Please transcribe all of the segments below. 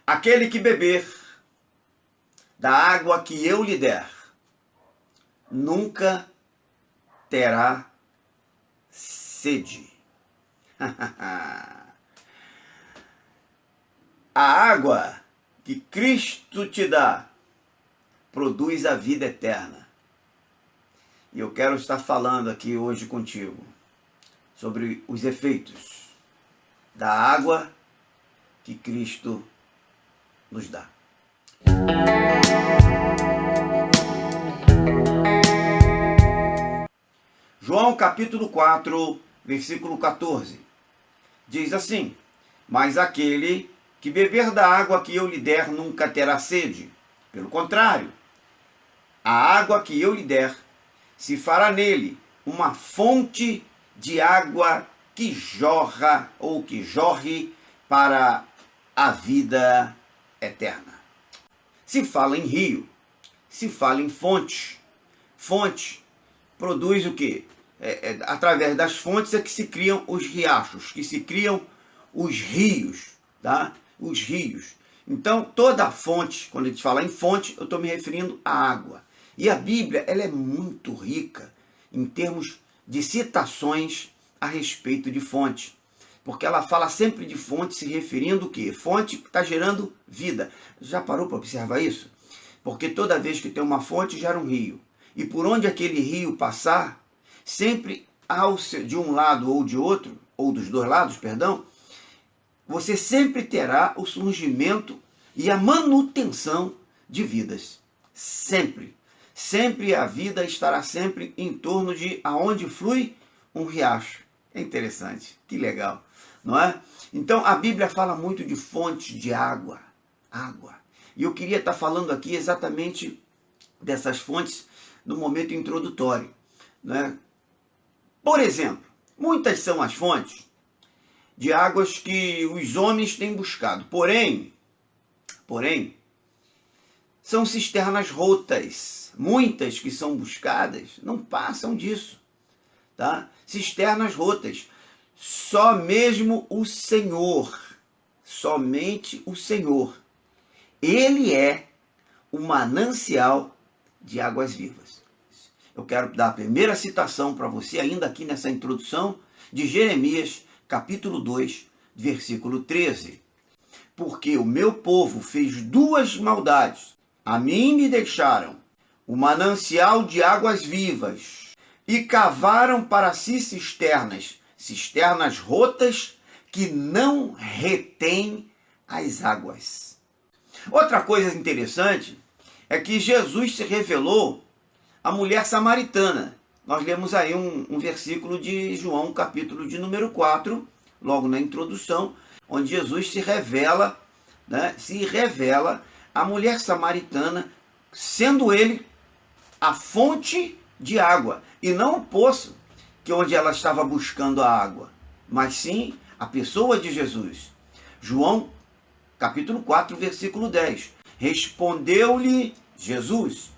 Aquele que beber da água que eu lhe der, nunca terá sede. A água que Cristo te dá produz a vida eterna. E eu quero estar falando aqui hoje contigo sobre os efeitos da água que Cristo nos dá. João capítulo 4, versículo 14, diz assim: mas aquele que beber da água que eu lhe der nunca terá sede. Pelo contrário, a água que eu lhe der se fará nele uma fonte de água que jorra ou que jorre para a vida eterna. Se fala em rio, se fala em fonte. Fonte produz o quê? Através das fontes é que se criam os riachos, que se criam os rios, tá? Os rios. Então, toda fonte, quando a gente fala em fonte, eu estou me referindo à água. E a Bíblia, ela é muito rica em termos de citações a respeito de fonte. Porque ela fala sempre de fonte se referindo o quê? Fonte que está gerando vida. Já parou para observar isso? Porque toda vez que tem uma fonte, gera um rio. E por onde aquele rio passar, sempre de um lado ou de outro, ou dos dois lados, perdão, você sempre terá o surgimento e a manutenção de vidas. Sempre. Sempre a vida estará sempre em torno de aonde flui um riacho. É interessante, que legal, não é? Então a Bíblia fala muito de fonte de água. Água. E eu queria estar falando aqui exatamente dessas fontes no momento introdutório, né? Por exemplo, muitas são as fontes de águas que os homens têm buscado. Porém, são cisternas rotas. Muitas que são buscadas não passam disso, tá? Cisternas rotas. Só mesmo o Senhor, somente o Senhor, Ele é o manancial de águas vivas. Eu quero dar a primeira citação para você, ainda aqui nessa introdução, de Jeremias, capítulo 2, versículo 13. Porque o meu povo fez duas maldades. A mim me deixaram o manancial de águas vivas e cavaram para si cisternas rotas que não retêm as águas. Outra coisa interessante é que Jesus se revelou à mulher samaritana. Nós lemos aí um versículo de João, capítulo de número 4, logo na introdução, onde Jesus se revela, né, à mulher samaritana, sendo ele a fonte de água, e não o poço, que onde ela estava buscando a água, mas sim a pessoa de Jesus. João, capítulo 4, versículo 10. Respondeu-lhe Jesus: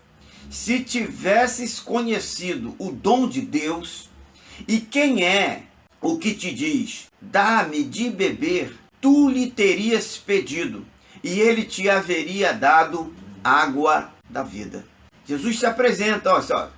se tivesses conhecido o dom de Deus, e quem é o que te diz, dá-me de beber, tu lhe terias pedido, e ele te haveria dado água da vida. Jesus se apresenta, ó, só,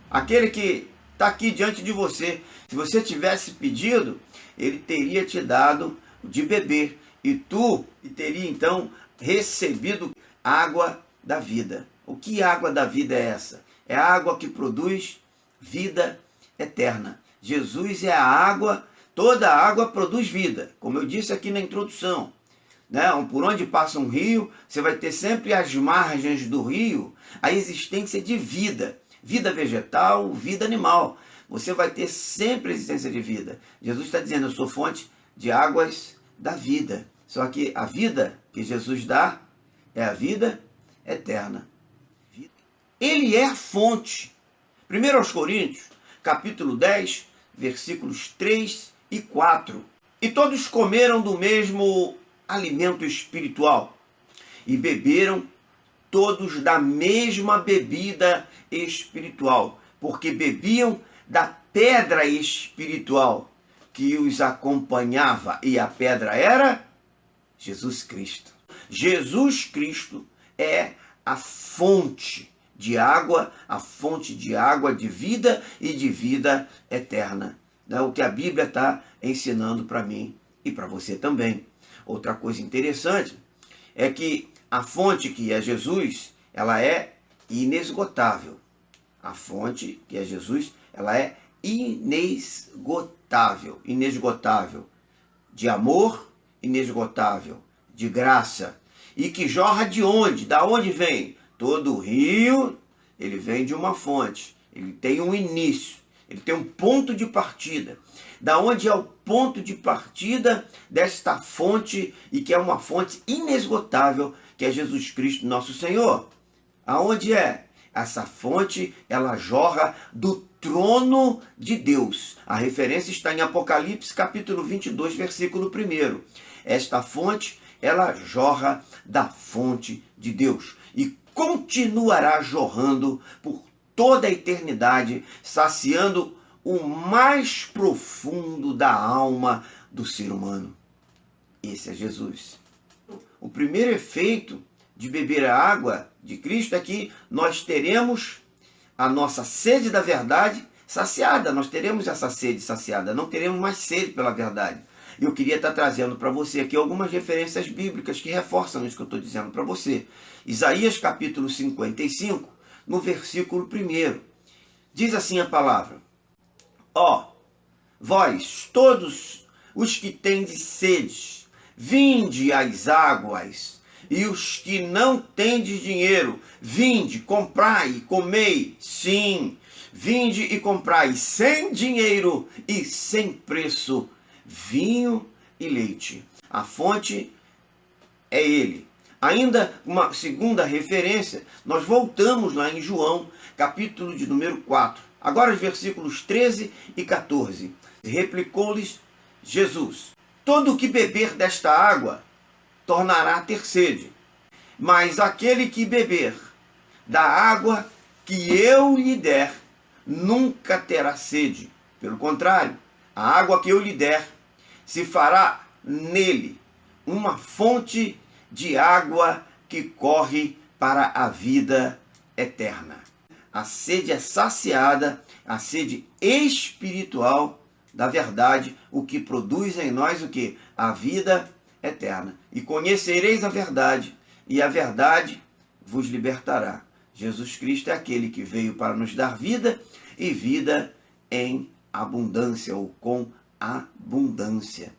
aquele que está aqui diante de você. Se você tivesse pedido, ele teria te dado de beber, e tu teria então recebido água da vida. O que água da vida é essa? É a água que produz vida eterna. Jesus é a água, toda a água produz vida, como eu disse aqui na introdução, né? Por onde passa um rio, você vai ter sempre às margens do rio a existência de vida, vida vegetal, vida animal. Você vai ter sempre a existência de vida. Jesus está dizendo: eu sou fonte de águas da vida. Só que a vida que Jesus dá é a vida eterna. Ele é a fonte. 1 Coríntios, capítulo 10, versículos 3 e 4. E todos comeram do mesmo alimento espiritual e beberam todos da mesma bebida espiritual, porque bebiam da pedra espiritual que os acompanhava, e a pedra era Jesus Cristo. Jesus Cristo é a fonte de água, a fonte de água de vida e de vida eterna. O que a Bíblia está ensinando para mim e para você também. Outra coisa interessante é que a fonte que é Jesus, ela é inesgotável. A fonte que é Jesus, ela é inesgotável. Inesgotável de amor, inesgotável de graça. E que jorra de onde? Da onde vem? Todo rio, ele vem de uma fonte. Ele tem um início. Ele tem um ponto de partida. Da onde é o ponto de partida desta fonte, e que é uma fonte inesgotável, que é Jesus Cristo, nosso Senhor. Aonde é? Essa fonte, ela jorra do trono de Deus. A referência está em Apocalipse, capítulo 22, versículo 1. Esta fonte, ela jorra da fonte de Deus. E continuará jorrando por toda a eternidade, saciando o mais profundo da alma do ser humano. Esse é Jesus. O primeiro efeito de beber a água de Cristo é que nós teremos a nossa sede da verdade saciada. Nós teremos essa sede saciada, não teremos mais sede pela verdade. Eu queria estar trazendo para você aqui algumas referências bíblicas que reforçam isso que eu estou dizendo para você. Isaías capítulo 55, no versículo 1. Diz assim a palavra: ó, vós todos os que tendes sede, vinde às águas, e os que não tendes dinheiro, vinde, comprai e comei. Sim, vinde e comprai sem dinheiro e sem preço vinho e leite. A fonte é ele. Ainda uma segunda referência, nós voltamos lá em João, capítulo de número 4. Agora os versículos 13 e 14. Replicou-lhes Jesus: todo o que beber desta água tornará a ter sede, mas aquele que beber da água que eu lhe der, nunca terá sede. Pelo contrário, a água que eu lhe der se fará nele uma fonte de água que corre para a vida eterna. A sede é saciada, a sede espiritual da verdade, o que produz em nós o que? A vida eterna. E conhecereis a verdade, e a verdade vos libertará. Jesus Cristo é aquele que veio para nos dar vida, e vida em abundância, ou com abundância.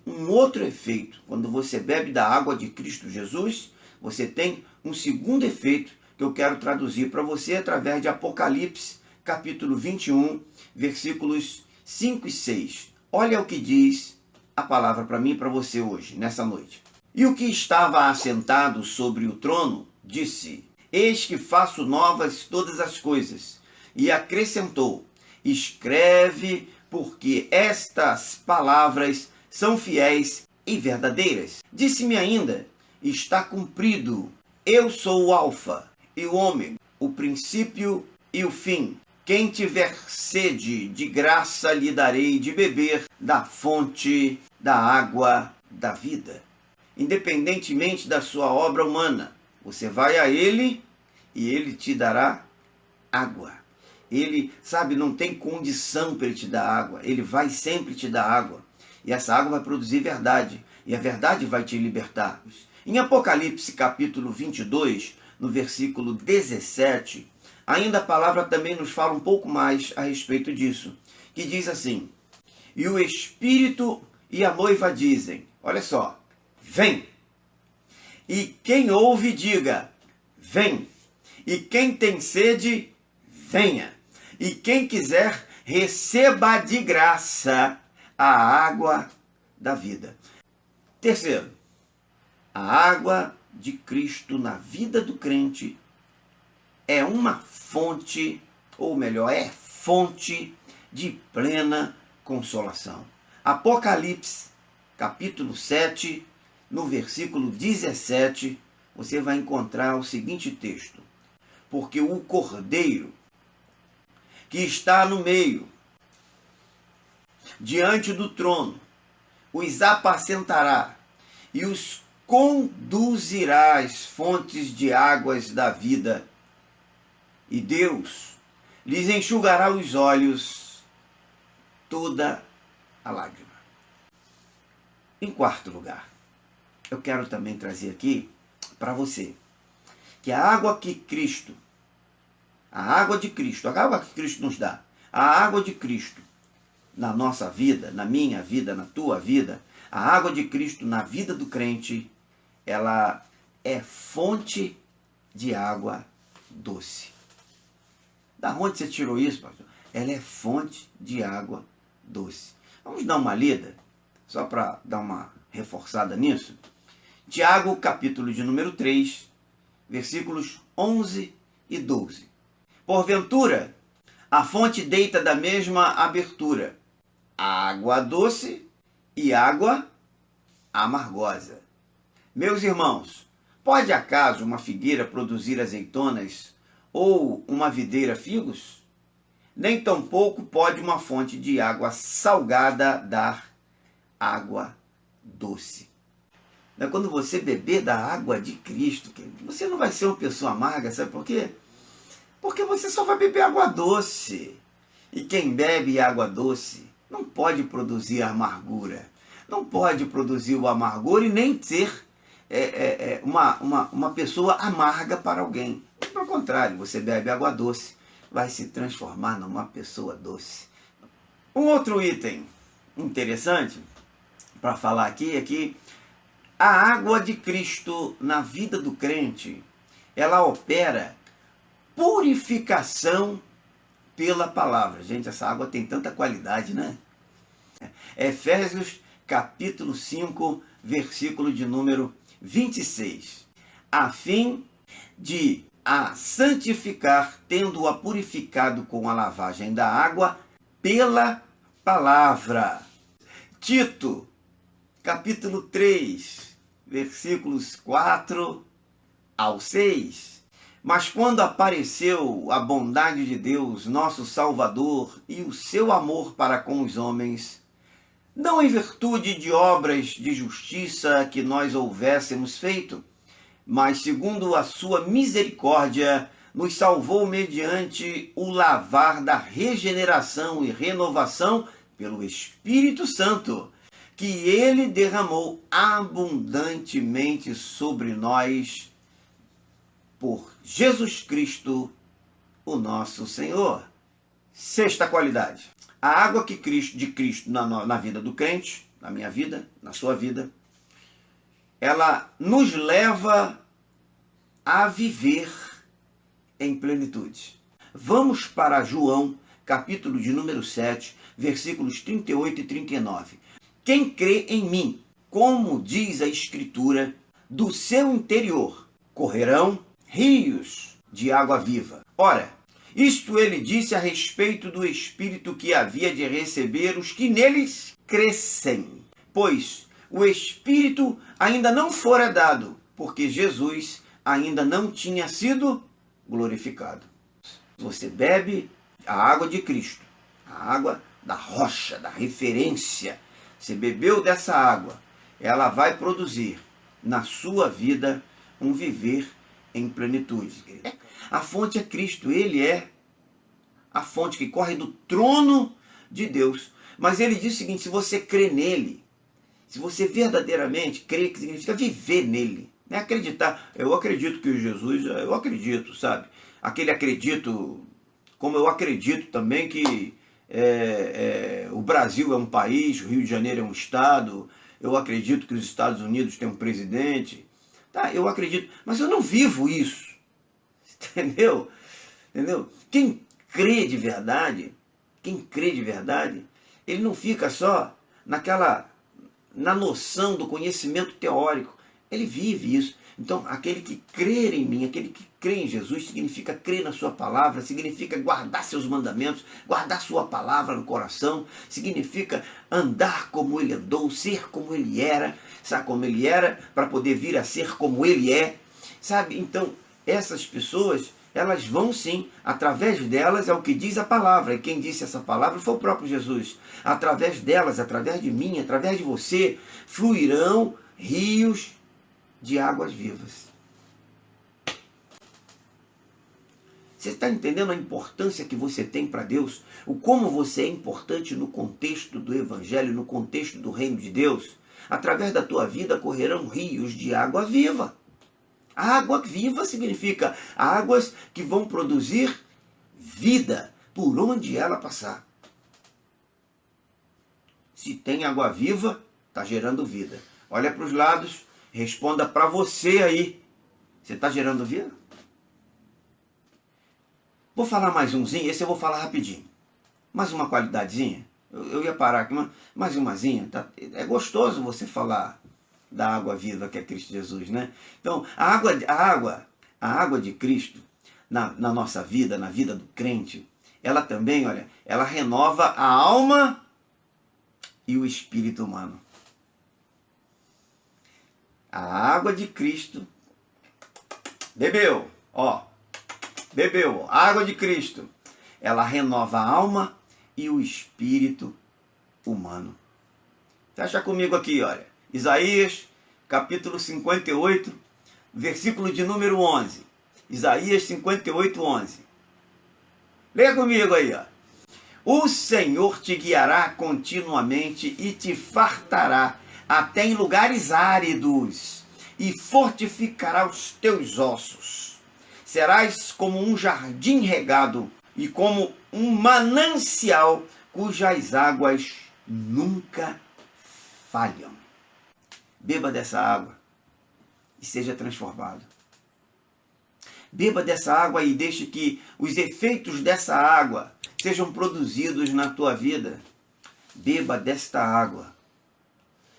Um outro efeito, quando você bebe da água de Cristo Jesus, você tem um segundo efeito que eu quero traduzir para você através de Apocalipse, capítulo 21, versículos 5 e 6. Olha o que diz a palavra para mim e para você hoje, nessa noite. E o que estava assentado sobre o trono disse: eis que faço novas todas as coisas. E acrescentou: escreve, porque estas palavras são fiéis e verdadeiras. Disse-me ainda: está cumprido. Eu sou o Alfa e o Ômega, o princípio e o fim. Quem tiver sede, de graça lhe darei de beber da fonte da água da vida. Independentemente da sua obra humana, você vai a ele e ele te dará água. Ele, sabe, não tem condição para ele te dar água. Ele vai sempre te dar água. E essa água vai produzir verdade. E a verdade vai te libertar. Em Apocalipse capítulo 22, no versículo 17, ainda a palavra também nos fala um pouco mais a respeito disso. Que diz assim: e o Espírito e a noiva dizem, olha só, vem. E quem ouve diga, vem. E quem tem sede, venha. E quem quiser, receba de graça a água da vida. Terceiro, a água de Cristo na vida do crente é uma fonte, ou melhor, é fonte de plena consolação. Apocalipse, capítulo 7, no versículo 17, você vai encontrar o seguinte texto: porque o Cordeiro que está no meio, diante do trono, os apacentará, e os conduzirá às fontes de águas da vida. E Deus lhes enxugará os olhos toda a lágrima. Em quarto lugar, eu quero também trazer aqui para você que a água que Cristo, a água de Cristo, a água que Cristo nos dá, a água de Cristo na nossa vida, na minha vida, na tua vida, a água de Cristo na vida do crente, ela é fonte de água doce. Da onde você tirou isso, pastor? Ela é fonte de água doce. Vamos dar uma lida, só para dar uma reforçada nisso. Tiago, capítulo de número 3, versículos 11 e 12. Porventura, a fonte deita da mesma abertura água doce e água amargosa. Meus irmãos, pode acaso uma figueira produzir azeitonas ou uma videira figos? Nem tampouco pode uma fonte de água salgada dar água doce. Quando você beber da água de Cristo, você não vai ser uma pessoa amarga, sabe por quê? Porque você só vai beber água doce. E quem bebe água doce não pode produzir amargura. Não pode produzir o amargor e nem ser uma pessoa amarga para alguém. Pelo contrário, você bebe água doce, vai se transformar numa pessoa doce. Um outro item interessante para falar aqui é que a água de Cristo na vida do crente, ela opera purificação pela palavra. Gente, essa água tem tanta qualidade, né? Efésios capítulo 5, versículo de número 26. A fim de a santificar, tendo-a purificado com a lavagem da água pela palavra. Tito, capítulo 3, versículos 4 ao 6. Mas quando apareceu a bondade de Deus, nosso Salvador, e o seu amor para com os homens, não em virtude de obras de justiça que nós houvéssemos feito, mas segundo a sua misericórdia, nos salvou mediante o lavar da regeneração e renovação pelo Espírito Santo, que ele derramou abundantemente sobre nós por Jesus Cristo, o nosso Senhor. Sexta qualidade. A água de Cristo na vida do crente, na minha vida, na sua vida, ela nos leva a viver em plenitude. Vamos para João, capítulo de número 7, versículos 38 e 39. Quem crê em mim, como diz a Escritura, do seu interior correrão rios de água viva. Ora, isto ele disse a respeito do Espírito que havia de receber os que neles crescem, pois o Espírito ainda não fora dado, porque Jesus ainda não tinha sido glorificado. Você bebe a água de Cristo, a água da rocha, da referência. Você bebeu dessa água, ela vai produzir na sua vida um viver em plenitude. A fonte é Cristo, ele é a fonte que corre do trono de Deus. Mas ele diz o seguinte: se você crê nele, se você verdadeiramente crê, que significa viver nele, não é acreditar. Eu acredito que Jesus, eu acredito, sabe? Aquele acredito, como eu acredito também que o Brasil é um país, o Rio de Janeiro é um estado, eu acredito que os Estados Unidos têm um presidente, tá? Eu acredito, mas eu não vivo isso, entendeu? Quem crê de verdade, ele não fica só na noção do conhecimento teórico, ele vive isso. Então, aquele que crer em mim, aquele que crê em Jesus, significa crer na sua palavra, significa guardar seus mandamentos, guardar sua palavra no coração, significa andar como ele andou, ser como ele era, sabe como ele era, para poder vir a ser como ele é, sabe? Então, essas pessoas, elas vão sim, através delas é o que diz a palavra, e quem disse essa palavra foi o próprio Jesus. Através delas, através de mim, através de você, fluirão rios de águas vivas. Você está entendendo a importância que você tem para Deus? O como você é importante no contexto do Evangelho, no contexto do reino de Deus? Através da tua vida correrão rios de água viva. Água viva significa águas que vão produzir vida por onde ela passar. Se tem água viva, está gerando vida. Olha para os lados, responda para você aí. Você está gerando vida? Vou falar mais umzinho, esse eu vou falar rapidinho. Mais uma qualidadezinha. Eu ia parar aqui, mais umazinha. Tá? É gostoso você falar da água viva que é Cristo Jesus, né? Então, a água de Cristo na nossa vida, na vida do crente, ela também, olha, ela renova a alma e o espírito humano. A água de Cristo, bebeu, água de Cristo, ela renova a alma e o espírito humano. Fecha comigo aqui, olha. Isaías, capítulo 58, versículo de número 11. Isaías 58, 11. Leia comigo aí, ó. O Senhor te guiará continuamente e te fartará até em lugares áridos e fortificará os teus ossos. Serás como um jardim regado e como um manancial cujas águas nunca falham. Beba dessa água e seja transformado. Beba dessa água e deixe que os efeitos dessa água sejam produzidos na tua vida. Beba desta água,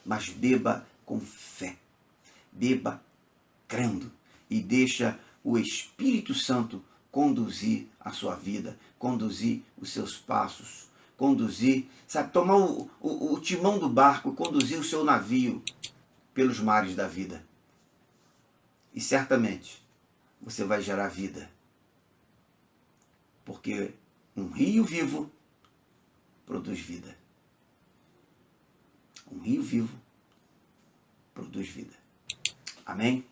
mas beba com fé. Beba crendo e deixa o Espírito Santo conduzir a sua vida, conduzir os seus passos, conduzir, sabe, tomar o timão do barco, conduzir o seu navio pelos mares da vida. E certamente você vai gerar vida. Porque um rio vivo produz vida. Um rio vivo produz vida. Amém?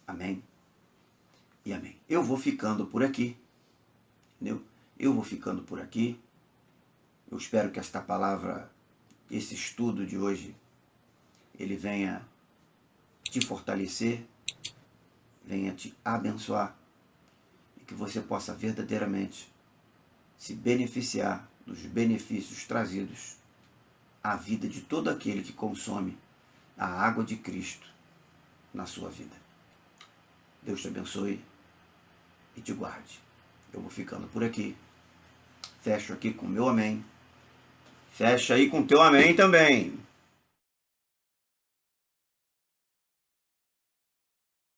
Amém? E amém. Eu vou ficando por aqui. Entendeu? Eu vou ficando por aqui. Eu espero que esta palavra, esse estudo de hoje, ele venha te fortalecer, venha te abençoar e que você possa verdadeiramente se beneficiar dos benefícios trazidos à vida de todo aquele que consome a água de Cristo na sua vida. Deus te abençoe e te guarde. Eu vou ficando por aqui. Fecho aqui com o meu amém. Fecha aí com o teu amém também.